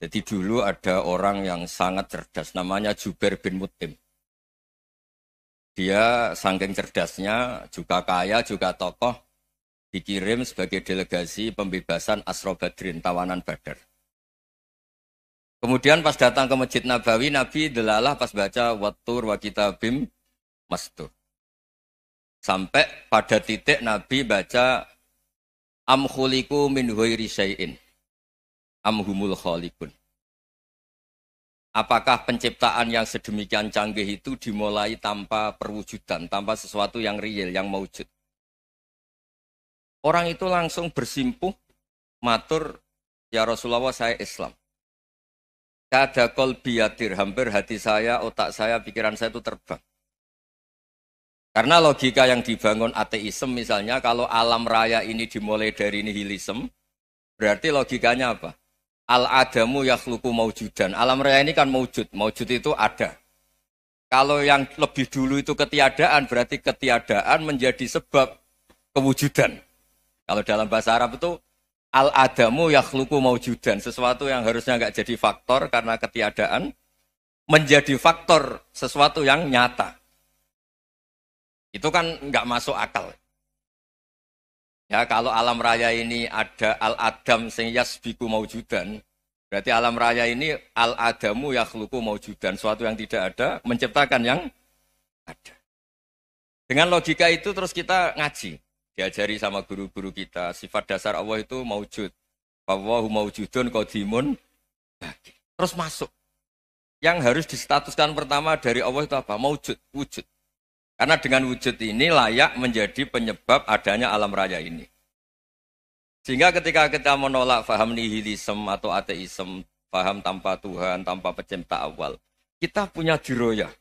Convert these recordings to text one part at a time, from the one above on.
Jadi dulu ada orang yang sangat cerdas, namanya Jubair bin Mut'im. Dia saking cerdasnya, juga kaya, juga tokoh, dikirim sebagai delegasi pembebasan Asra Badrin, tawanan Badar. Kemudian pas datang ke Masjid Nabawi, Nabi delalah pas baca Wattur wa kitabim mastur. Sampai pada titik Nabi baca Am khuliqu min ghairi syai'in am humul khaliqun. Apakah penciptaan yang sedemikian canggih itu dimulai tanpa perwujudan, tanpa sesuatu yang real, yang maujud? Orang itu langsung bersimpuh, matur, ya Rasulullah saya Islam. Kada qalbi yatir, hampir hati saya, otak saya, pikiran saya itu terbang. Karena logika yang dibangun ateisme misalnya, kalau alam raya ini dimulai dari nihilisme, berarti logikanya apa? Al-adamu yakhluqu maujudan. Alam raya ini kan maujud. Maujud itu ada. Kalau yang lebih dulu itu ketiadaan, berarti ketiadaan menjadi sebab kewujudan. Kalau dalam bahasa Arab itu al-adamu yakhluqu maujudan. Sesuatu yang harusnya nggak jadi faktor karena ketiadaan, menjadi faktor sesuatu yang nyata. Itu kan nggak masuk akal. Ya, kalau alam raya ini ada al-adam sing yasbiku maujudan, berarti alam raya ini al-adamu yakhluqu maujudan, suatu yang tidak ada menciptakan yang ada. Dengan logika itu terus kita ngaji, diajari sama guru-guru kita, sifat dasar Allah itu maujud. Wallahu maujudun qadimun. Terus masuk. Yang harus distatuskan pertama dari Allah itu apa? Maujud, wujud. Karena dengan wujud ini layak menjadi penyebab adanya alam raya ini. Sehingga ketika kita menolak faham nihilisme atau ateisme, faham tanpa Tuhan, tanpa pencipta awal, kita punya diroyah.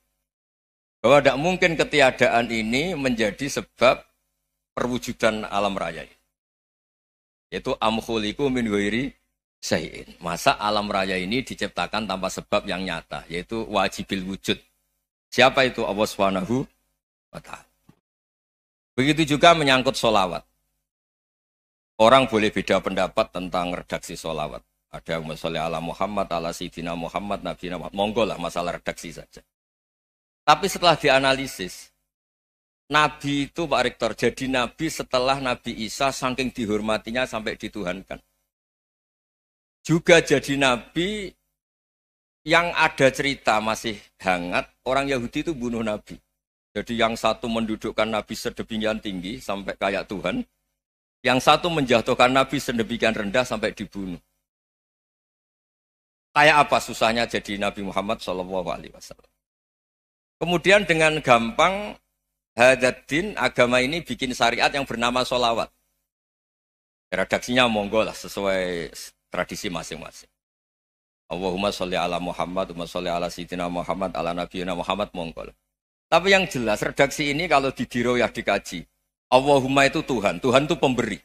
Bahwa tidak mungkin ketiadaan ini menjadi sebab perwujudan alam raya ini. Yaitu amkhuliku min ghairi syai'in. Masa alam raya ini diciptakan tanpa sebab yang nyata, yaitu wajibil wujud. Siapa itu? Allah Subhanahu wa ta'ala. Begitu juga menyangkut sholawat. Orang boleh beda pendapat tentang redaksi sholawat. Ada yang sholli ala Muhammad, ala Sayyidina Muhammad, Nabi Muhammad. Monggo lah masalah redaksi saja. Tapi setelah dianalisis, Nabi itu Pak Rektor, jadi Nabi setelah Nabi Isa saking dihormatinya sampai dituhankan. Juga jadi Nabi yang ada cerita masih hangat, orang Yahudi itu bunuh Nabi. Jadi yang satu mendudukkan Nabi sedemikian tinggi sampai kayak Tuhan, yang satu menjatuhkan Nabi sedemikian rendah sampai dibunuh. Kayak apa susahnya jadi Nabi Muhammad SAW. Kemudian dengan gampang Hadaddin agama ini bikin syariat yang bernama sholawat. Redaksinya monggo lah sesuai tradisi masing-masing. Allahumma sholli ala Muhammad, Allahumma sholli ala Sayyidina Muhammad, ala Nabiyina Muhammad, monggo lah. Tapi yang jelas redaksi ini kalau didiroyah dikaji, Allahumma itu Tuhan, Tuhan itu pemberi.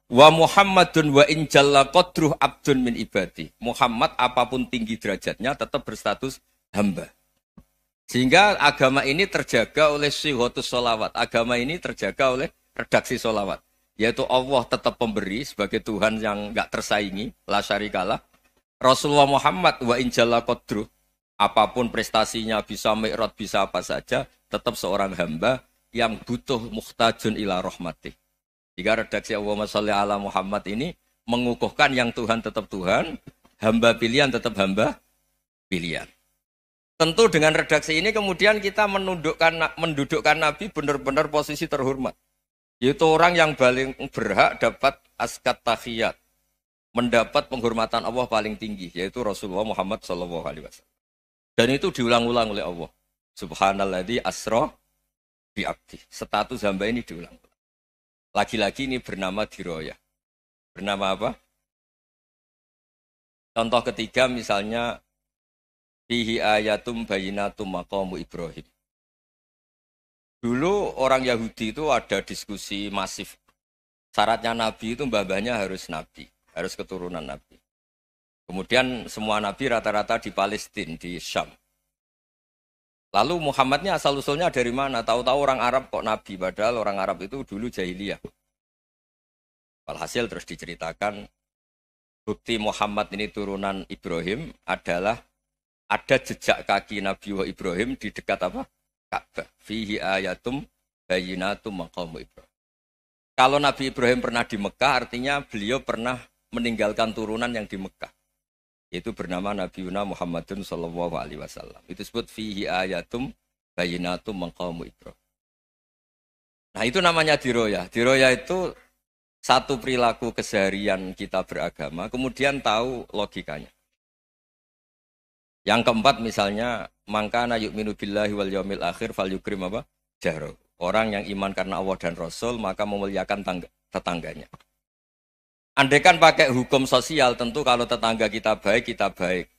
Wa Muhammadun wa in jalla qadruh abdun min ibadi. Muhammad apapun tinggi derajatnya tetap berstatus hamba. Sehingga agama ini terjaga oleh syihotus sholawat. Agama ini terjaga oleh redaksi sholawat. Yaitu Allah tetap pemberi sebagai Tuhan yang enggak tersaingi, la syarikalah. Rasulullah Muhammad wa in jalla qadruh. Apapun prestasinya, bisa mi'raj, bisa apa saja, tetap seorang hamba yang butuh muhtajun ila rahmatih. Jika redaksi Allahumma sholli ala Muhammad ini mengukuhkan yang Tuhan tetap Tuhan, hamba pilihan tetap hamba pilihan. Tentu dengan redaksi ini kemudian kita mendudukkan Nabi benar-benar posisi terhormat. Yaitu orang yang paling berhak dapat askat tahiyat, mendapat penghormatan Allah paling tinggi, yaitu Rasulullah Muhammad SAW. Dan itu diulang-ulang oleh Allah. Subhanalladzi asra bi'abdi. Status hamba ini diulang-ulang. Lagi-lagi ini bernama diroyah. Bernama apa? Contoh ketiga misalnya fihi ayatum bayinatum maqamu Ibrahim. Dulu orang Yahudi itu ada diskusi masif. Syaratnya Nabi itu mbah-mbahnya harus Nabi. Harus keturunan Nabi. Kemudian semua Nabi rata-rata di Palestina, di Syam. Lalu Muhammadnya asal-usulnya dari mana? Tahu-tahu orang Arab kok Nabi, padahal orang Arab itu dulu jahiliyah. Walhasil terus diceritakan bukti Muhammad ini turunan Ibrahim adalah ada jejak kaki Nabi Ibrahim di dekat apa? Ka'bah. Fihi ayatum bayyinatum maqamu Ibrahim. Kalau Nabi Ibrahim pernah di Mekah, artinya beliau pernah meninggalkan turunan yang di Mekah. Itu bernama Nabiuna Muhammadun sallallahu alaihi wasallam. Itu disebut fihi ayatum bayyinatum maqamu Ibrahim. Nah, itu namanya diroyah. Diroyah itu satu perilaku keseharian kita beragama, kemudian tahu logikanya. Yang keempat misalnya, mangkana yu'minu billahi wal yaumil akhir falyukrim apa? Jahro. Orang yang iman karena Allah dan Rasul, maka memuliakan tetangganya. Andaikan pakai hukum sosial, tentu kalau tetangga kita baik, kita baik.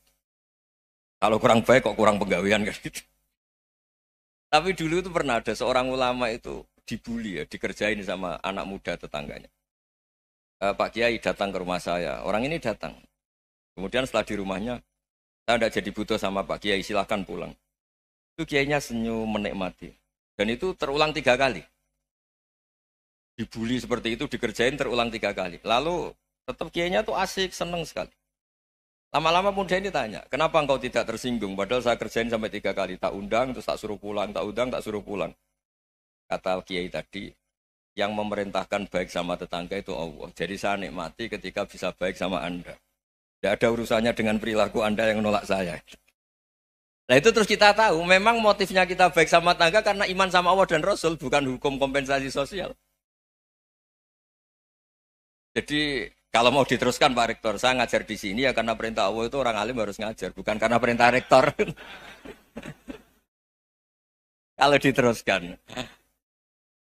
Kalau kurang baik, kok kurang penggawean kan gitu. Tapi dulu itu pernah ada seorang ulama itu dibully ya, dikerjain sama anak muda tetangganya. Pak Kiai datang ke rumah saya, orang ini datang. Kemudian setelah di rumahnya, saya tidak jadi butuh sama Pak Kiai, silahkan pulang. Itu Kiainya senyum menikmati. Dan itu terulang 3 kali. Dibully seperti itu, dikerjain terulang 3 kali. Lalu tetap Kiainya tuh asik, seneng sekali. Lama-lama muda ini tanya, kenapa engkau tidak tersinggung? Padahal saya kerjain sampai 3 kali. Tak undang, terus tak suruh pulang, tak undang, tak suruh pulang. Kata Kiai tadi, yang memerintahkan baik sama tetangga itu Allah. Jadi saya nikmati ketika bisa baik sama Anda. Tidak ada urusannya dengan perilaku Anda yang menolak saya. Nah itu terus kita tahu, memang motifnya kita baik sama tetangga karena iman sama Allah dan Rasul, bukan hukum kompensasi sosial. Jadi kalau mau diteruskan Pak Rektor, saya ngajar di sini ya karena perintah Allah itu orang alim harus ngajar, bukan karena perintah Rektor. Kalau diteruskan.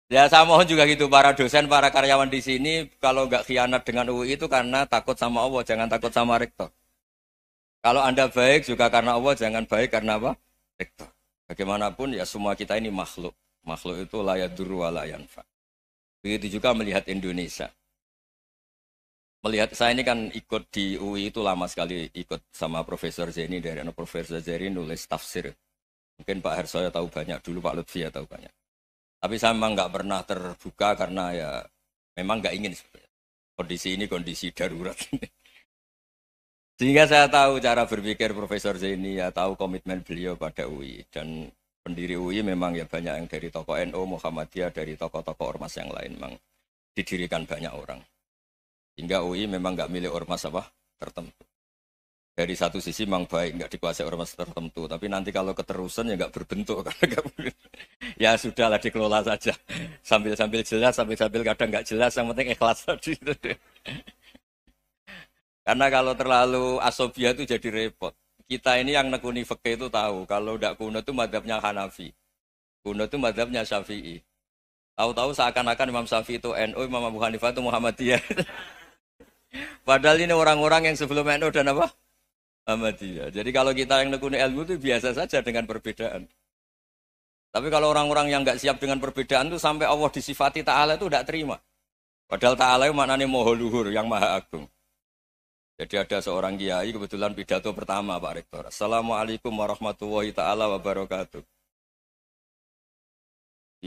Ya saya mohon juga gitu, para dosen, para karyawan di sini, kalau nggak khianat dengan UI itu karena takut sama Allah, jangan takut sama Rektor. Kalau Anda baik juga karena Allah, jangan baik karena apa? Rektor. Bagaimanapun ya semua kita ini makhluk. Makhluk itu la yadurru wa la yanfa. Begitu juga melihat Indonesia. Melihat saya ini kan ikut di UI itu lama sekali, ikut sama Profesor Zeni, dari Profesor Zeni nulis tafsir. Mungkin Pak Hersoyo tahu banyak, dulu Pak Lutfi ya tahu banyak. Tapi saya memang nggak pernah terbuka karena ya memang nggak ingin sebenarnya. Kondisi ini kondisi darurat. Sehingga saya tahu cara berpikir Profesor Zeni, ya tahu komitmen beliau pada UI. Dan pendiri UI memang ya banyak yang dari tokoh NU, Muhammadiyah, dari tokoh-tokoh ormas yang lain memang didirikan banyak orang. Hingga UI memang nggak milik ormas apa tertentu. Dari satu sisi memang baik, nggak dikuasai ormas tertentu. Tapi nanti kalau keterusan ya nggak berbentuk. Ya sudahlah dikelola saja. Sambil-sambil jelas, sambil-sambil kadang nggak jelas, yang penting ikhlas tadi. Karena kalau terlalu asobia itu jadi repot. Kita ini yang nekuni fikih itu tahu. Kalau tidak kuno itu madhabnya Hanafi. Kuno itu madhabnya Syafi'i. Tahu-tahu seakan-akan Imam Syafi'i itu NU, Imam Abu Hanifah itu Muhammadiyah. Padahal ini orang-orang yang sebelum NU dan apa? Muhammadiyah. Jadi kalau kita yang nekuni ilmu itu biasa saja dengan perbedaan. Tapi kalau orang-orang yang nggak siap dengan perbedaan itu sampai Allah disifati Ta'ala itu tidak terima. Padahal Ta'ala itu maknanya Maha Luhur, yang Maha Agung. Jadi ada seorang kiai kebetulan pidato pertama Pak Rektor. Assalamualaikum warahmatullahi ta'ala wabarakatuh.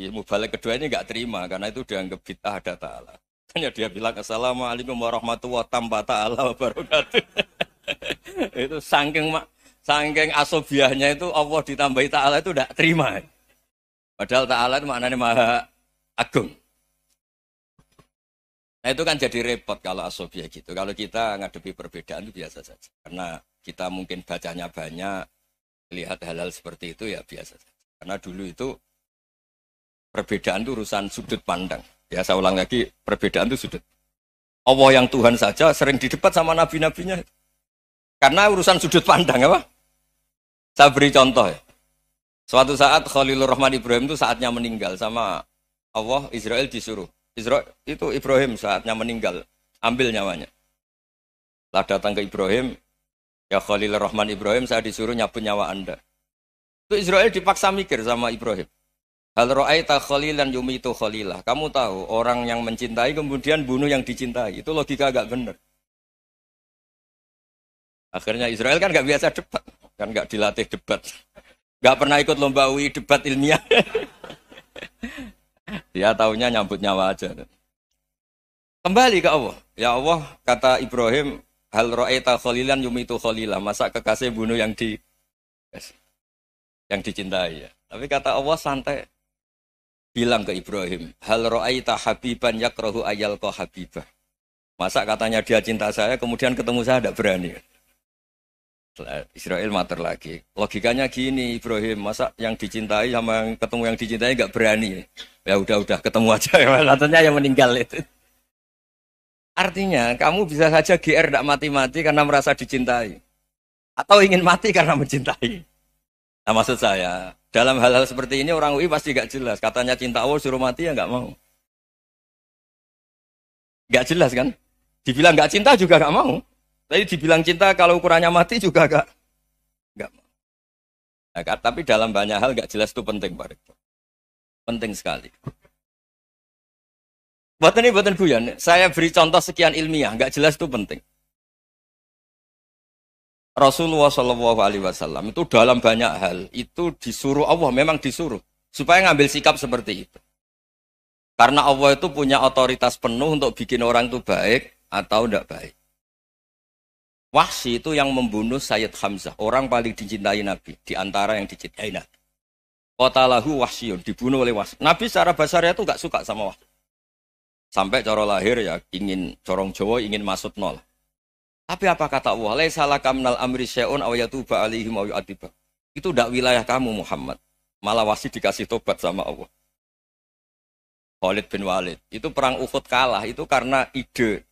Ilmu balik kedua ini nggak terima karena itu dianggap bid'ah ada ta'ala. Hanya dia bilang Assalamualaikum warahmatullahi ta'ala wabarakatuh. Itu saking asobiahnya itu Allah ditambahi ta'ala itu tidak terima. Padahal ta'ala itu maknanya Maha Agung. Nah itu kan jadi repot kalau asobia gitu. Kalau kita ngadepi perbedaan itu biasa saja. Karena kita mungkin bacanya banyak, lihat hal-hal seperti itu ya biasa saja. Karena dulu itu perbedaan itu urusan sudut pandang. Ya saya ulang lagi, perbedaan itu sudut. Allah yang Tuhan saja sering didebat sama nabi-nabinya. Karena urusan sudut pandang apa? Saya beri contoh ya. Suatu saat Khalilur Rahman Ibrahim itu saatnya meninggal sama Allah, Israel disuruh. Israel itu Ibrahim saatnya meninggal, ambil nyawanya. Setelah datang ke Ibrahim, ya Khalilur Rahman Ibrahim, saya disuruh nyabut nyawa Anda. Itu Israel dipaksa mikir sama Ibrahim. Hal ra'aita khalilan yumitu khalilah. Kamu tahu orang yang mencintai kemudian bunuh yang dicintai. Itu logika agak benar. Akhirnya Israel kan nggak biasa debat, kan nggak dilatih debat, nggak pernah ikut lomba UI debat ilmiah. Dia taunya nyambut nyawa aja. Kembali ke Allah. Ya Allah, kata Ibrahim, hal ra'aita khalilan yumitu khalila. Masa kekasih bunuh yang dicintai ya. Tapi kata Allah santai bilang ke Ibrahim, hal ra'aita habiban yakrahu ayyalqa habibah. Masa katanya dia cinta saya kemudian ketemu saya tidak berani. Israel mater lagi. Logikanya gini Ibrahim, masa yang dicintai sama yang ketemu yang dicintai enggak berani. Ya udah ketemu aja. Katanya yang meninggal itu. Artinya kamu bisa saja GR tidak mati-mati karena merasa dicintai. Atau ingin mati karena mencintai. Nah maksud saya, dalam hal-hal seperti ini orang UI pasti gak jelas. Katanya cinta Allah suruh mati ya gak mau. Gak jelas kan? Dibilang gak cinta juga gak mau. Tapi dibilang cinta kalau ukurannya mati juga gak mau. Nah, tapi dalam banyak hal gak jelas itu penting Pak Rektor. Penting sekali. Buatan guyon. Saya beri contoh sekian ilmiah, gak jelas itu penting. Rasulullah Shallallahu Alaihi Wasallam itu dalam banyak hal itu disuruh Allah, memang disuruh supaya ngambil sikap seperti itu. Karena Allah itu punya otoritas penuh untuk bikin orang itu baik atau tidak baik. Wahsy itu yang membunuh Sayyid Hamzah, orang paling dicintai Nabi, di antara yang dicintai Nabi. Qatalahu Wahsyun, dibunuh oleh Wahsy. Nabi secara basarnya itu gak suka sama Wahsy. Sampai cara lahir ya ingin corong Jawa ingin masuk nol. Tapi apa kata Allah? Laisa laka minal amri syai'un aw yatuba alaihim aw yu'adziba. Itu tidak wilayah kamu Muhammad. Malah Wahsy dikasih tobat sama Allah. Khalid bin Walid. Itu perang Uhud kalah itu karena ide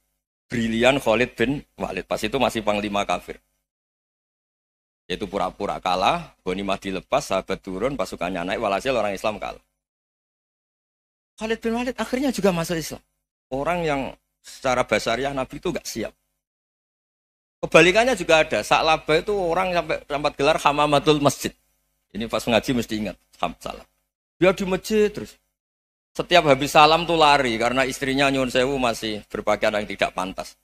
brilian Khalid bin Walid. Pas itu masih panglima kafir. Yaitu pura-pura kalah, ghanimah dilepas, sahabat turun, pasukannya naik, walhasil orang Islam kalah. Khalid bin Walid akhirnya juga masuk Islam. Orang yang secara basariah Nabi itu gak siap. Kebalikannya juga ada. Sa'labah itu orang sampai tempat gelar Hamamatul Masjid. Ini pas ngaji mesti ingat. Salah. Dia di masjid terus. Setiap habis salam tuh lari karena istrinya nyuwun sewu masih berpakaian yang tidak pantas.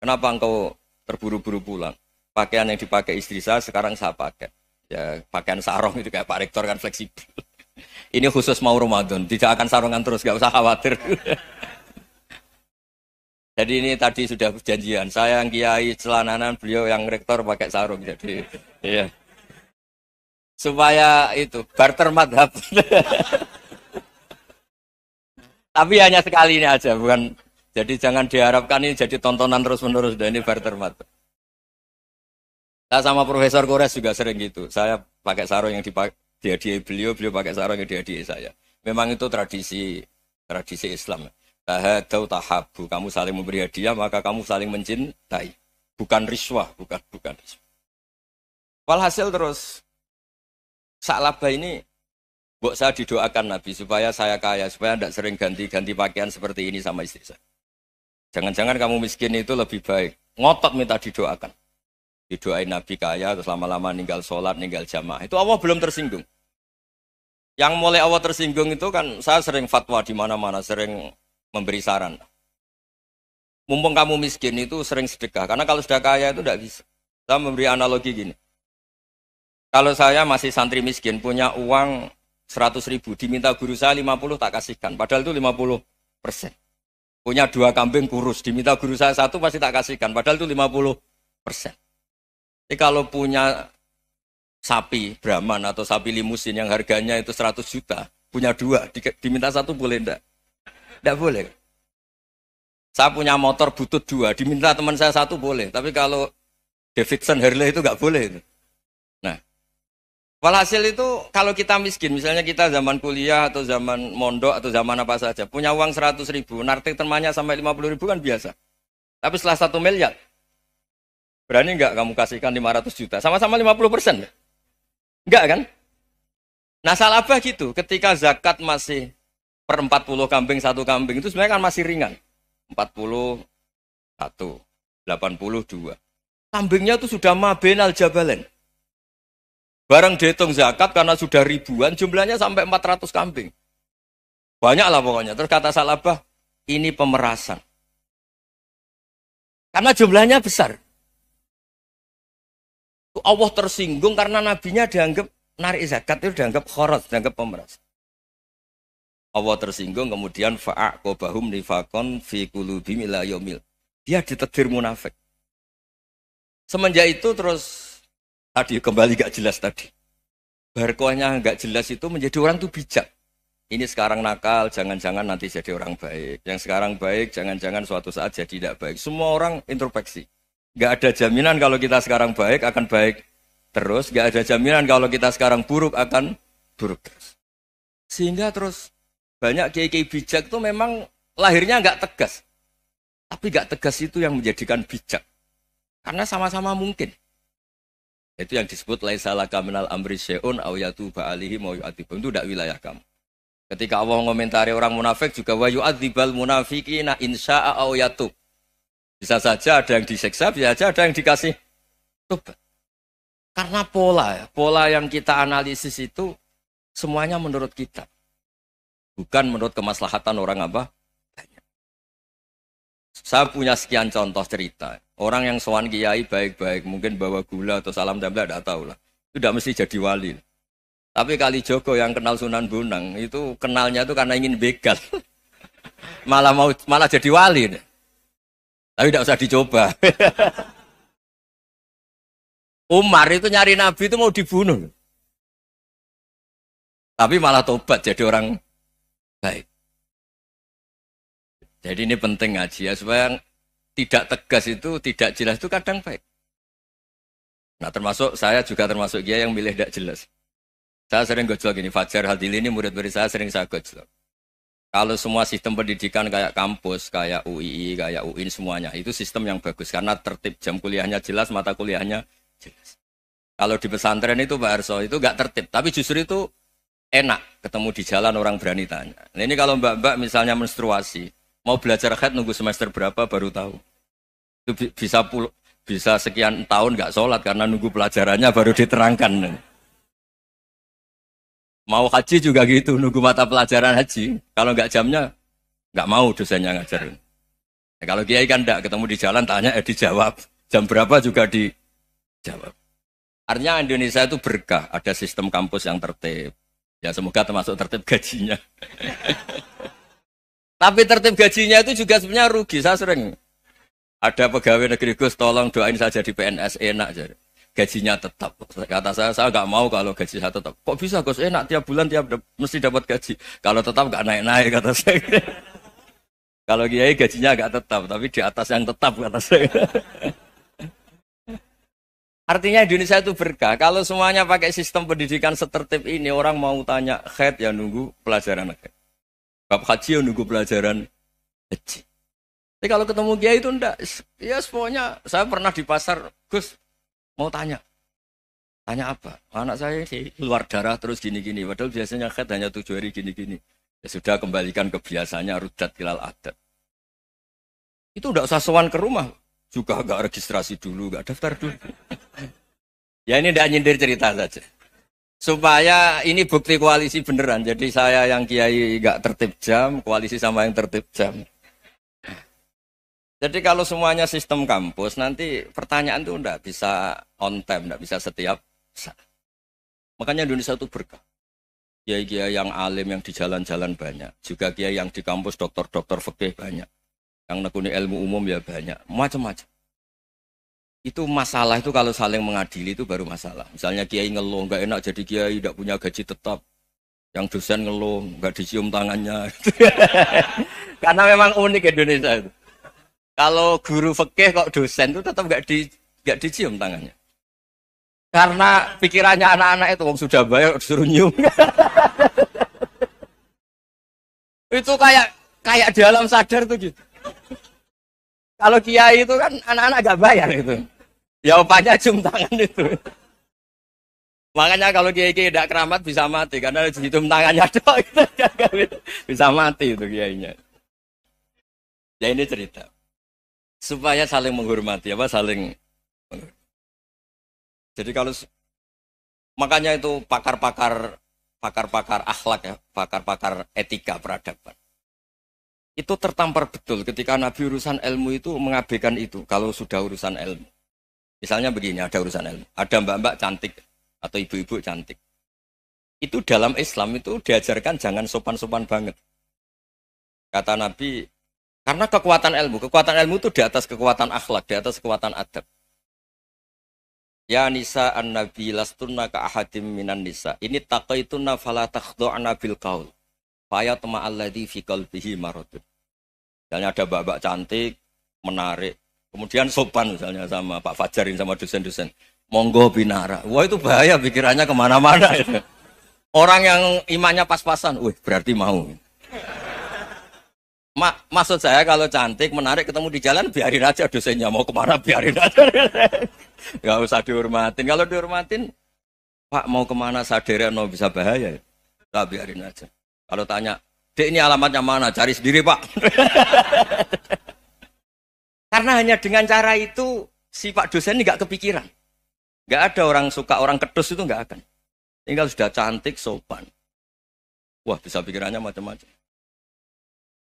Kenapa engkau terburu-buru pulang? Pakaian yang dipakai istri saya sekarang saya pakai. Ya pakaian sarung itu kayak Pak Rektor kan fleksibel. Ini khusus mau Ramadan, tidak akan sarungan terus, gak usah khawatir. Jadi ini tadi sudah perjanjian. Saya yang kiai celananan, beliau yang rektor pakai sarung. Jadi iya. Supaya itu barter madhab. Tapi hanya sekali ini aja, bukan. Jadi jangan diharapkan ini jadi tontonan terus-menerus. Dan ini barter madhab. Saya sama Profesor Kores juga sering gitu. Saya pakai sarung yang dihadiahi beliau pakai sarung yang dihadiahi saya. Memang itu tradisi Islam. Tahadau tahabu, kamu saling memberi hadiah maka kamu saling mencintai. Bukan riswah, bukan riswah. Walhasil terus Sa'labah ini mbok saya didoakan Nabi supaya saya kaya, supaya tidak sering ganti-ganti pakaian seperti ini sama istri saya. Jangan-jangan kamu miskin itu lebih baik. Ngotot minta didoakan. Didoain Nabi kaya, terus lama-lama ninggal sholat, ninggal jamaah. Itu Allah belum tersinggung. Yang mulai Allah tersinggung itu kan saya sering fatwa di mana-mana, sering memberi saran. Mumpung kamu miskin itu sering sedekah. Karena kalau sudah kaya itu tidak bisa. Saya memberi analogi gini. Kalau saya masih santri miskin, punya uang 100.000, diminta guru saya 50 tak kasihkan. Padahal itu 50%. Punya 2 kambing kurus, diminta guru saya 1 pasti tak kasihkan. Padahal itu 50%. Jadi kalau punya sapi Brahman atau sapi limusin yang harganya itu 100 juta, punya 2, diminta 1 boleh enggak? Tidak boleh. Saya punya motor butut 2, diminta teman saya 1 boleh. Tapi kalau Davidson Harley itu nggak boleh. Itu. Nah, walhasil itu kalau kita miskin, misalnya kita zaman kuliah atau zaman mondok atau zaman apa saja, punya uang 100.000, narik temannya sampai 50.000 kan biasa. Tapi setelah 1 miliar, berani nggak kamu kasihkan 500 juta? Sama-sama 50%. Enggak kan? Nah, Sa'labah gitu, ketika zakat masih per 40 kambing 1 kambing itu sebenarnya kan masih ringan. 41, 82. Kambingnya itu sudah mabenal jabalen. Barang dihitung zakat karena sudah ribuan, jumlahnya sampai 400 kambing. Banyak lah pokoknya. Terus kata Sa'labah, ini pemerasan. Karena jumlahnya besar. Allah tersinggung karena nabinya dianggap narik zakat itu dianggap khorat, dianggap pemeras. Allah tersinggung kemudian fa'aqobahum nifakon fi qulubihim ila yaumil. Dia ditetir munafik. Semenjak itu terus tadi kembali gak jelas tadi. Barkohnya gak jelas itu menjadi orang tuh bijak. Ini sekarang nakal, jangan-jangan nanti jadi orang baik. Yang sekarang baik, jangan-jangan suatu saat jadi tidak baik. Semua orang introspeksi. Gak ada jaminan kalau kita sekarang baik akan baik terus. Gak ada jaminan kalau kita sekarang buruk akan buruk terus. Sehingga terus banyak kiai-kiai bijak itu memang lahirnya nggak tegas. Tapi nggak tegas itu yang menjadikan bijak. Karena sama-sama mungkin. Itu yang disebut laisa laka minal amri syai'un aw yatuba alaihim wa yu'adzibum. Itu tidak wilayah kamu. Ketika Allah mengomentari orang munafik juga wa yu'adzibal munafiqina insya'a aw yatub. Bisa saja ada yang disiksa, bisa saja ada yang dikasih tobat. Karena pola yang kita analisis itu semuanya menurut kita. Bukan menurut kemaslahatan orang apa? Banyak. Saya punya sekian contoh cerita. Orang yang sowan kiai baik-baik, mungkin bawa gula atau salam tempel, tidak tahu lah. Itu tidak mesti jadi wali. Tapi Kalijogo yang kenal Sunan Bonang, itu kenalnya itu karena ingin begal. malah jadi wali. Tapi tidak usah dicoba. Umar itu nyari Nabi itu mau dibunuh. Tapi malah tobat jadi orang baik. Jadi ini penting ngaji ya, supaya tidak tegas itu, tidak jelas itu kadang baik. Nah termasuk saya juga termasuk dia yang milih tidak jelas. Saya sering gojlok ini, Fajar Hadili ini murid-murid saya sering saya gojlok. Kalau semua sistem pendidikan kayak kampus, kayak UII, kayak UIN semuanya, itu sistem yang bagus. Karena tertib jam kuliahnya jelas, mata kuliahnya jelas. Kalau di pesantren itu Pak Arso, itu nggak tertib. Tapi justru itu enak ketemu di jalan orang berani tanya. Nah, ini kalau mbak-mbak misalnya menstruasi, mau belajar haid nunggu semester berapa baru tahu. Itu bisa sekian tahun nggak sholat karena nunggu pelajarannya baru diterangkan. Mau haji juga gitu, nunggu mata pelajaran haji. Kalau nggak jamnya, nggak mau dosennya ngajarin. Nah, kalau kiai kan nggak ketemu di jalan tanya, dijawab. Jam berapa juga dijawab. Artinya Indonesia itu berkah, ada sistem kampus yang tertib. Ya semoga termasuk tertib gajinya. Tapi tertib gajinya itu juga sebenarnya rugi. Saya sering ada pegawai negeri Gus, tolong doain saya jadi PNS enak jadi. Gajinya tetap. Kata saya nggak mau kalau gaji saya tetap. Kok bisa Gus enak tiap bulan mesti dapat gaji. Kalau tetap nggak naik-naik kata saya. Kalau kiai gajinya nggak tetap, tapi di atas yang tetap kata saya. Artinya Indonesia itu berkah. Kalau semuanya pakai sistem pendidikan setertib ini, orang mau tanya haid ya nunggu pelajaran haid. Bab haji ya nunggu pelajaran haji. Tapi kalau ketemu kiai itu enggak. Ya pokoknya saya pernah di pasar, Gus mau tanya. Tanya apa? Anak saya keluar darah terus gini-gini. Padahal biasanya haid hanya 7 hari gini-gini. Ya sudah kembalikan ke biasanya, rudat ilal adat. Itu enggak usah sowan ke rumah. Juga enggak registrasi dulu, enggak daftar dulu. Ya ini enggak nyindir cerita saja. Supaya ini bukti koalisi beneran. Jadi saya yang kiai enggak tertib jam, koalisi sama yang tertib jam. Jadi kalau semuanya sistem kampus, nanti pertanyaan itu enggak bisa on time, enggak bisa setiap saat. Makanya Indonesia itu berkah. Kiai-kiai yang alim yang di jalan-jalan banyak. Juga kiai yang di kampus dokter-dokter fikih banyak. Yang nekuni ilmu umum ya banyak. Macam-macam. Itu masalah itu kalau saling mengadili itu baru masalah. Misalnya kiai ngeluh, enggak enak jadi kiai, enggak punya gaji tetap. Yang dosen ngeluh, enggak dicium tangannya. Karena memang unik Indonesia itu. Kalau guru fikih kok dosen itu tetap enggak dicium tangannya. Karena pikirannya anak-anak itu wong sudah bayar disuruh nyium. Itu kayak di alam sadar tuh gitu. Kalau kiai itu kan anak-anak gak bayar itu. Ya opanya cium tangan itu. Makanya kalau kiai-kiai tidak keramat bisa mati karena cium tangannya doang itu bisa mati itu kiainya. Ya ini cerita. Supaya saling menghormati saling menghormati. Jadi kalau makanya itu pakar-pakar akhlak ya, pakar-pakar etika peradaban. Itu tertampar betul ketika Nabi urusan ilmu itu mengabaikan itu kalau sudah urusan ilmu. Misalnya begini, ada urusan ilmu. Ada mbak-mbak cantik atau ibu-ibu cantik. Itu dalam Islam itu diajarkan jangan sopan-sopan banget. Kata Nabi, karena kekuatan ilmu itu di atas kekuatan akhlak, di atas kekuatan adab. Ya nisa an-nabi lastunna ka ahadim minan nisa. Ini taqaitunna fala takhdu'na bil qaul. Fa yatma alladzi fi qalbihi maradun. Misalnya ada mbak-mbak cantik, menarik, kemudian sopan misalnya sama Pak Fajarin sama dosen-dosen. Monggo binara. Wah itu bahaya pikirannya kemana-mana. Orang yang imannya pas-pasan, berarti mau. Maksud saya kalau cantik, menarik, ketemu di jalan, biarin aja dosennya. Mau kemana, biarin aja. Gak usah dihormatin. Kalau dihormatin, Pak mau kemana, sadar no bisa bahaya. Nah, biarin aja. Kalau tanya, Dek ini alamatnya mana? Cari sendiri Pak. Karena hanya dengan cara itu, si Pak dosen ini gak kepikiran. Gak ada orang suka, orang kedus itu gak akan. Tinggal sudah cantik, sopan. Wah bisa pikirannya macam-macam.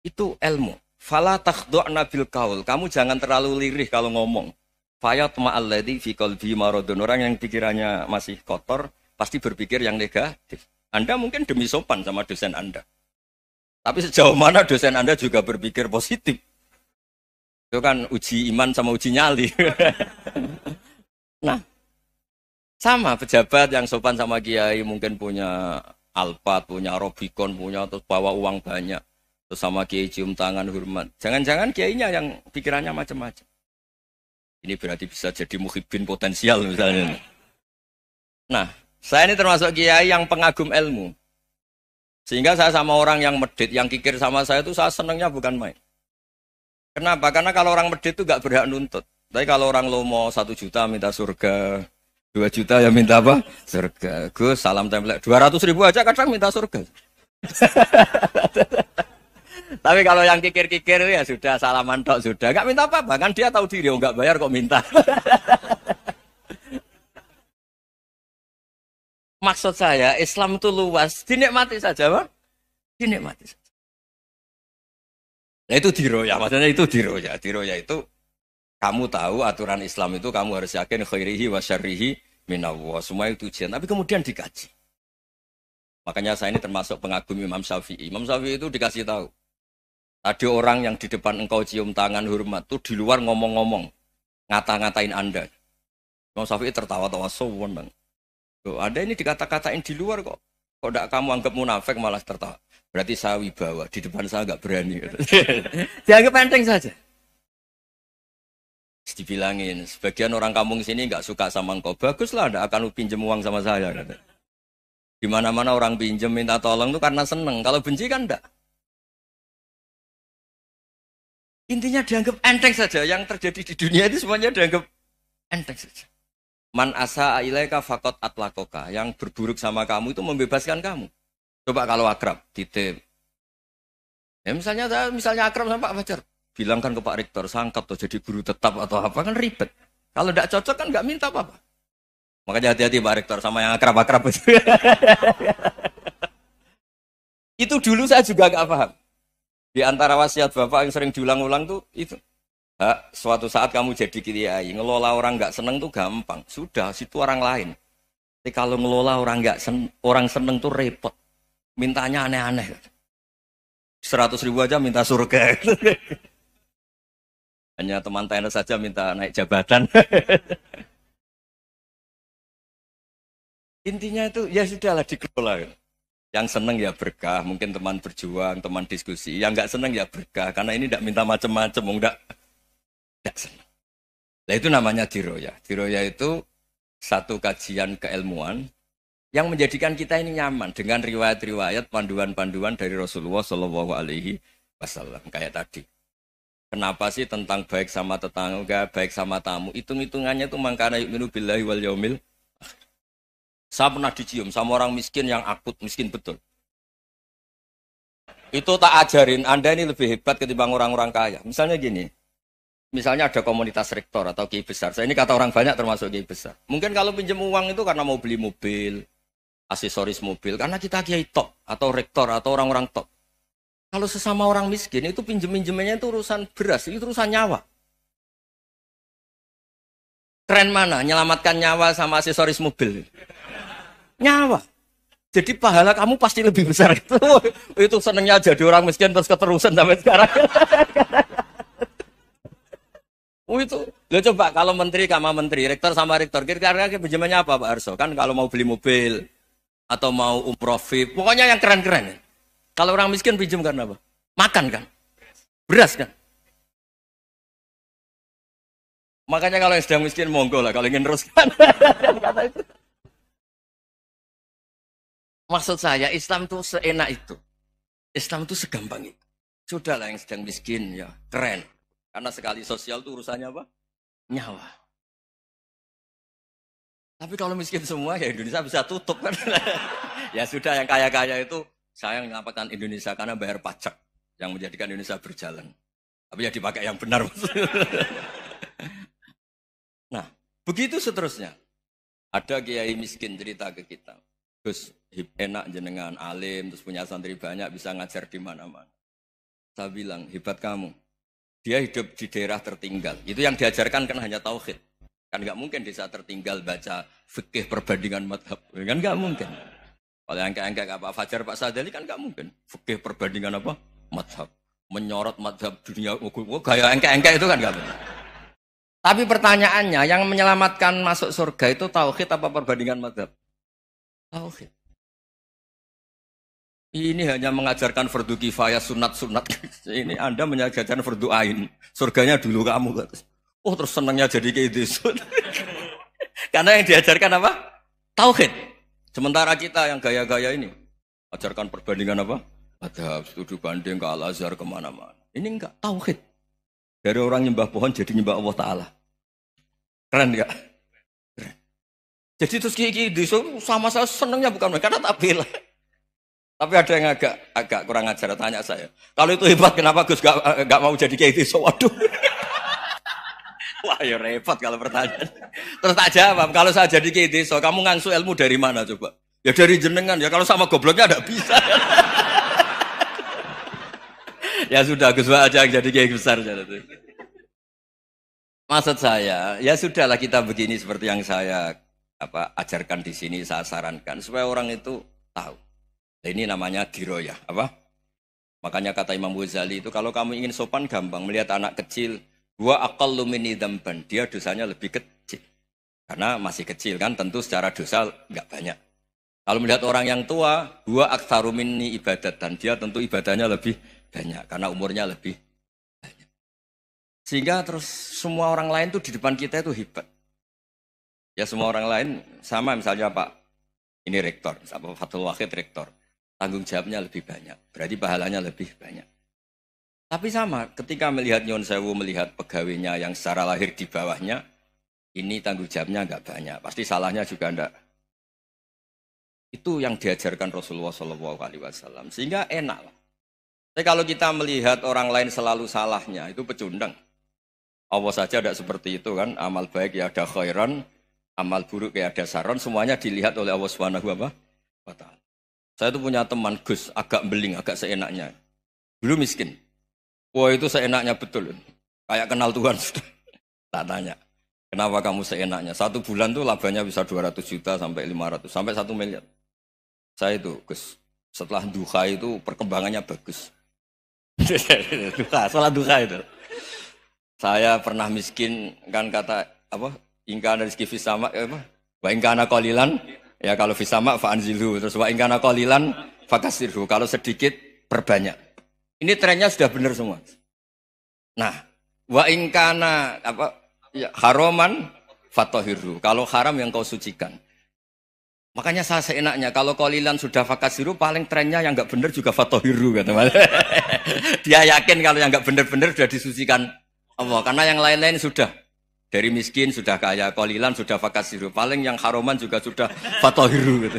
Itu ilmu. Fala takhdu'na bil qaul. Kamu jangan terlalu lirih kalau ngomong. Fayatma alladzi fi qalbi maradun. Orang yang pikirannya masih kotor pasti berpikir yang negatif. Anda mungkin demi sopan sama dosen Anda. Tapi sejauh mana dosen Anda juga berpikir positif. Itu kan uji iman sama uji nyali. Nah, sama pejabat yang sopan sama kiai mungkin punya Alphard, punya Robicon, punya terus bawa uang banyak. Terus sama kiai cium tangan hormat. Jangan-jangan kiainya yang pikirannya macam-macam. Ini berarti bisa jadi muhibbin potensial misalnya. Nah, saya ini termasuk kiai yang pengagum ilmu. Sehingga saya sama orang yang medit, yang kikir sama saya itu saya senangnya bukan main. Kenapa? Karena kalau orang medit itu gak berhak nuntut. Tapi kalau orang lomo 1 juta minta surga, 2 juta ya minta apa? Surga. Gus, salam template. 200.000 aja kadang minta surga. Tapi kalau yang kikir-kikir ya sudah salaman tok sudah. Gak minta apa-apa. Kan dia tahu diri, gak bayar kok minta. Maksud saya, Islam itu luas. Dinikmati saja, Pak. Dinikmati saja. Nah itu diroya. Maksudnya itu diroya. Diroya itu kamu tahu aturan Islam itu kamu harus yakin khairihi wa syarrihi minallah. Semua itu ujian. Tapi kemudian dikaji. Makanya saya ini termasuk pengagum Imam Syafi'i. Imam Syafi'i itu dikasih tahu. Tadi orang yang di depan engkau cium tangan hormat itu di luar ngomong-ngomong. Ngata-ngatain Anda. Imam Syafi'i tertawa-tawa sewenang. Ada ini dikata-katain di luar kok. Kok tidak kamu anggap munafik malah tertawa. Berarti saya wibawa. Di depan saya nggak berani. Dianggap enteng saja. Dibilangin, sebagian orang kampung sini nggak suka sama engkau. Baguslah, tidak akan pinjam uang sama saya. Di mana-mana orang pinjam minta tolong itu karena seneng. Kalau benci kan enggak. Intinya dianggap enteng saja. Yang terjadi di dunia itu semuanya dianggap enteng saja. Man asa ilaika faqat atlakoka. Yang berburuk sama kamu itu membebaskan kamu. Coba kalau akrab, titip. Ya misalnya akrab sama Pak Fajar. Bilangkan ke Pak Rektor, sangkap atau jadi guru tetap atau apa kan ribet. Kalau tidak cocok kan nggak minta apa-apa. Makanya hati-hati Pak Rektor sama yang akrab-akrab itu. Itu dulu saya juga nggak paham. Di antara wasiat Bapak yang sering diulang-ulang tuh itu. Suatu saat kamu jadi kiai, ngelola orang nggak seneng tuh gampang. Sudah, situ orang lain. Tapi kalau ngelola orang orang seneng tuh repot. Mintanya aneh-aneh. 100.000 aja minta surga. Hanya teman tenis saja minta naik jabatan. Intinya itu ya sudahlah dikelola. Yang seneng ya berkah, mungkin teman berjuang, teman diskusi. Yang nggak seneng ya berkah, karena ini tidak minta macam-macam, tidak seneng. Nah itu namanya diroya. Diroya itu satu kajian keilmuan yang menjadikan kita ini nyaman dengan riwayat-riwayat, panduan-panduan dari Rasulullah Shallallahu Alaihi Wasallam kayak tadi. Kenapa sih tentang baik sama tetangga, baik sama tamu? Hitung-hitungannya itu mangkana yu'minu billahi wal yaumil. Saya pernah dicium sama orang miskin yang akut, miskin betul. Itu tak ajarin, Anda ini lebih hebat ketimbang orang-orang kaya. Misalnya gini, misalnya ada komunitas rektor atau kiai besar. Saya ini kata orang banyak termasuk kiai besar. Mungkin kalau pinjam uang itu karena mau beli mobil, aksesoris mobil. Karena kita kiai top atau rektor atau orang-orang top. Kalau sesama orang miskin itu pinjem-pinjemannya itu urusan beras, itu urusan nyawa. Keren mana? Nyelamatkan nyawa sama aksesoris mobil. Nyawa. Jadi pahala kamu pasti lebih besar itu. Itu senengnya jadi orang miskin terus keterusan sampai sekarang. Oh itu, lo coba kalau menteri sama menteri, rektor sama rektor, kira-kira pinjamannya apa Pak Arso? Kan kalau mau beli mobil atau mau umroh VIP, pokoknya yang keren-keren. Kalau orang miskin pinjam karena apa? Makan kan, beras kan. Makanya kalau yang sedang miskin monggo lah, kalau ingin teruskan. Maksud saya Islam itu seenak itu, Islam itu segampang itu. Sudahlah yang sedang miskin ya keren, karena sekali sosial itu urusannya apa? Nyawa. Tapi kalau miskin semua ya Indonesia bisa tutup kan. Ya sudah yang kaya-kaya itu saya mengatakan Indonesia karena bayar pajak yang menjadikan Indonesia berjalan. Tapi ya dipakai yang benar. Nah, begitu seterusnya. Ada kiai miskin cerita ke kita. Gus, enak jenengan alim, terus punya santri banyak, bisa ngajar di mana-mana. Saya bilang, hebat kamu. Dia hidup di daerah tertinggal. Itu yang diajarkan kan hanya tauhid. Kan nggak mungkin desa tertinggal baca fikih perbandingan madhab. Kan nggak mungkin. Kalau yang kayak Pak Fajar, Pak Sadali kan nggak mungkin. Fikih perbandingan apa? Madhab. Menyorot madhab dunia. Gaya engke-engke itu kan nggak mungkin. Tapi pertanyaannya, yang menyelamatkan masuk surga itu tauhid apa perbandingan madhab? Tauhid. Ini hanya mengajarkan fardu kifayah, sunat-sunat. Ini Anda mengajarkan fardu ain. Surganya dulu kamu. Oh terus senangnya jadi kayak gitu. Karena yang diajarkan apa? Tauhid. Sementara kita yang gaya-gaya ini. Ajarkan perbandingan apa? Madhab, studi banding ke Al-Azhar kemana-mana. Ini enggak, tauhid. Dari orang nyembah pohon jadi nyembah Allah Ta'ala. Keren enggak? Keren. Jadi terus kiki sama saya senangnya bukan karena tak bela. Tapi ada yang agak kurang ajar, tanya saya. Kalau itu hebat, kenapa Gus gak mau jadi kayak itu? Waduh. Wah ya repot kalau pertanyaan. Terus tak jawab, kalau saya jadi kayak itu, kamu ngangsu ilmu dari mana coba? Ya dari jenengan, ya kalau sama gobloknya tidak bisa. Ya sudah, Gus aja jadi kayak besar. Maksud saya, ya sudahlah kita begini seperti yang saya ajarkan di sini, saya sarankan. Supaya orang itu tahu. Ini namanya diroyah, apa? Makanya kata Imam Ghazali itu kalau kamu ingin sopan gampang melihat anak kecil, wa aqallu minni dzamban, dia dosanya lebih kecil. Karena masih kecil kan, tentu secara dosa enggak banyak. Kalau melihat orang yang tua, wa aktsaru minni ibadatan, dia tentu ibadahnya lebih banyak karena umurnya lebih banyak. Sehingga terus semua orang lain tuh di depan kita itu hebat. Ya semua orang lain sama misalnya Pak ini rektor, Pak Fathul Wahid rektor. Tanggung jawabnya lebih banyak, berarti pahalanya lebih banyak. Tapi sama, ketika melihat Nyon Sewu, melihat pegawainya yang secara lahir di bawahnya, ini tanggung jawabnya enggak banyak, pasti salahnya juga enggak. Itu yang diajarkan Rasulullah SAW, sehingga enak lah. Tapi kalau kita melihat orang lain selalu salahnya, itu pecundang. Allah saja tidak seperti itu kan, amal baik ya ada khairan, amal buruk ya ada saron, semuanya dilihat oleh Allah Subhanahu wa Ta'ala. Saya itu punya teman Gus, agak beling, agak seenaknya. Dulu miskin. Wah itu seenaknya betul. Kayak kenal Tuhan. Tak tanya, kenapa kamu seenaknya? 1 bulan tuh labanya bisa 200 juta sampai 500, sampai 1 miliar. Saya itu Gus, setelah duha itu perkembangannya bagus. Salah duha itu. Saya pernah miskin, kan kata, apa, ingkana rizki fisama, apa, wa ingkana qalilan, ya kalau fisama fa'anzilhu, terus wa ingkana qalilan fakasirhu, kalau sedikit perbanyak. Ini trennya sudah benar semua. Nah, wa ingkana apa ya, haroman fatahirhu, kalau haram yang kau sucikan. Makanya saya seenaknya, kalau qalilan sudah fakasiru, paling trennya yang enggak benar juga fatahirhu kata Mas. Dia yakin kalau yang enggak benar-benar sudah disucikan Allah, karena yang lain-lain sudah. Dari miskin sudah kaya, qalilan sudah fakasiru, paling yang haroman juga sudah fatahirhu gitu.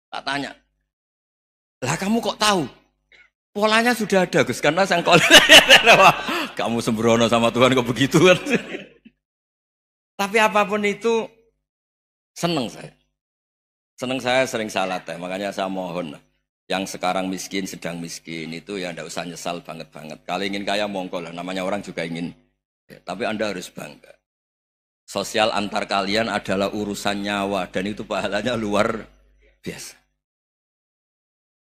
Tak tanya, lah kamu kok tahu? Polanya sudah ada Gus, karena sang qalilan. Kamu sembrono sama Tuhan kok begitu kan? Tapi apapun itu seneng saya. Seneng saya sering salah teh, makanya saya mohon yang sekarang miskin, sedang miskin itu ya ndak usah nyesal banget-banget. Kalau ingin kaya monggo lah, namanya orang juga ingin. Ya, tapi Anda harus bangga. Sosial antar kalian adalah urusan nyawa dan itu pahalanya luar biasa.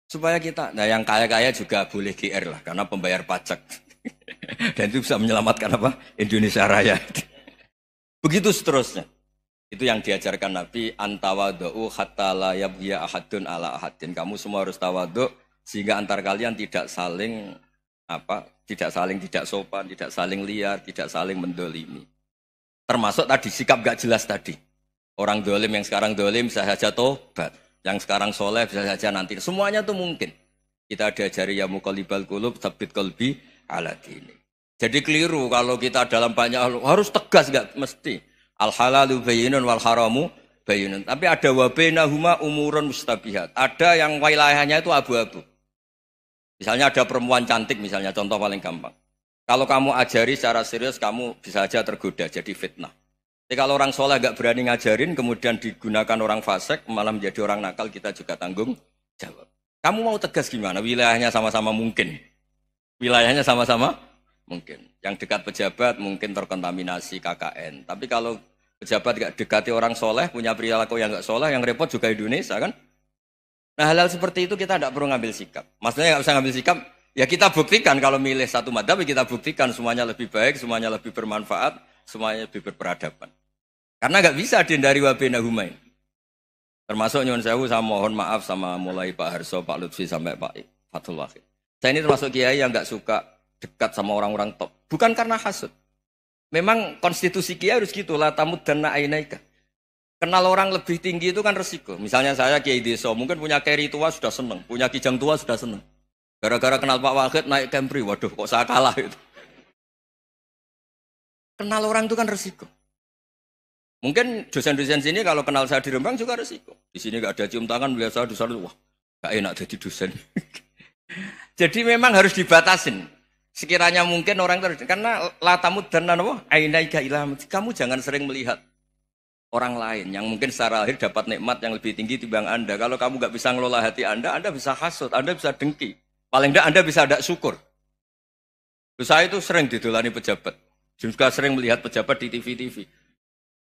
Supaya kita, nah yang kaya-kaya juga boleh GR lah karena pembayar pajak. Dan itu bisa menyelamatkan apa? Indonesia Raya. Begitu seterusnya. Itu yang diajarkan Nabi, antawadhu hatta la yabghiya ahadun ala ahadin. Kamu semua harus tawadhu sehingga antar kalian tidak saling tidak sopan, tidak saling liar, tidak saling mendolimi. Termasuk tadi sikap gak jelas tadi. Orang dolim yang sekarang dolim bisa saja tobat, yang sekarang soleh bisa saja nanti. Semuanya itu mungkin. Kita diajari ya muqallibal qulub tsabbit qalbi ala dini. Jadi keliru kalau kita dalam banyak hal harus tegas, gak mesti. Al halalu bayyinun wal haramu bayyinun. Tapi ada wa bainahuma umurun mustabihat. Ada yang wilayahnya itu abu-abu. Misalnya ada perempuan cantik misalnya, contoh paling gampang. Kalau kamu ajari secara serius, kamu bisa aja tergoda jadi fitnah. Tapi kalau orang soleh gak berani ngajarin, kemudian digunakan orang fasik, malah menjadi orang nakal, kita juga tanggung jawab. Kamu mau tegas gimana? Wilayahnya sama-sama mungkin. Wilayahnya sama-sama mungkin. Yang dekat pejabat mungkin terkontaminasi KKN. Tapi kalau pejabat gak dekati orang soleh, punya perilaku yang gak soleh, yang repot juga Indonesia kan? Nah hal-hal seperti itu kita tidak perlu ngambil sikap. Maksudnya nggak usah ngambil sikap, ya kita buktikan kalau milih satu madzhab, kita buktikan semuanya lebih baik, semuanya lebih bermanfaat, semuanya lebih berperadaban. Karena nggak bisa dihindari wa bainahuma. Termasuk nyuwun sewu, saya mohon maaf sama mulai Pak Harso, Pak Lutfi sampai Pak Fathul Wahid. Saya ini termasuk kiai yang nggak suka dekat sama orang-orang top. Bukan karena hasud. Memang konstitusi kiai harus gitu, la tamuddanna ainaika. Kenal orang lebih tinggi itu kan resiko. Misalnya saya Kiai Deso, mungkin punya keri tua sudah seneng, punya kijang tua sudah seneng. Gara-gara kenal Pak Wahid naik Kempri, waduh kok saya kalah itu. Kenal orang itu kan resiko. Mungkin dosen-dosen sini kalau kenal saya di Rembang juga resiko. Di sini gak ada cium tangan, biasa di sana, wah gak enak jadi dosen. Jadi memang harus dibatasin. Sekiranya mungkin orang terus, karena latamud dan nanawa, ainaika ilham. Kamu jangan sering melihat orang lain yang mungkin secara lahir dapat nikmat yang lebih tinggi timbang Anda. Kalau kamu nggak bisa ngelola hati Anda bisa hasut, Anda bisa dengki. Paling tidak Anda bisa ada syukur. Saya itu sering didolani pejabat. Juga sering melihat pejabat di TV-TV.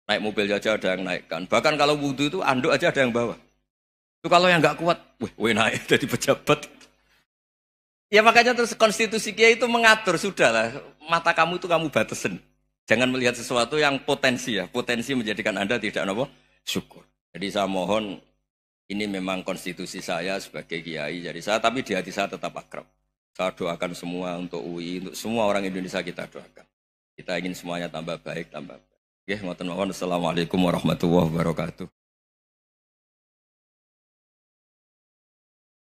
Naik mobil aja ada yang naikkan. Bahkan kalau wudhu itu anduk aja ada yang bawa. Itu kalau yang nggak kuat, weh naik jadi pejabat. Ya makanya terus konstitusi Kiai itu mengatur, sudahlah. Mata kamu itu kamu batasin. Jangan melihat sesuatu yang potensi ya. Potensi menjadikan Anda tidak apa? Syukur. Jadi saya mohon, ini memang konstitusi saya sebagai kiai. Jadi saya, tapi di hati saya tetap akrab. Saya doakan semua untuk UI, untuk semua orang Indonesia kita doakan. Kita ingin semuanya tambah baik, tambah baik. Oke, ngoten mawon. Assalamualaikum warahmatullahi wabarakatuh.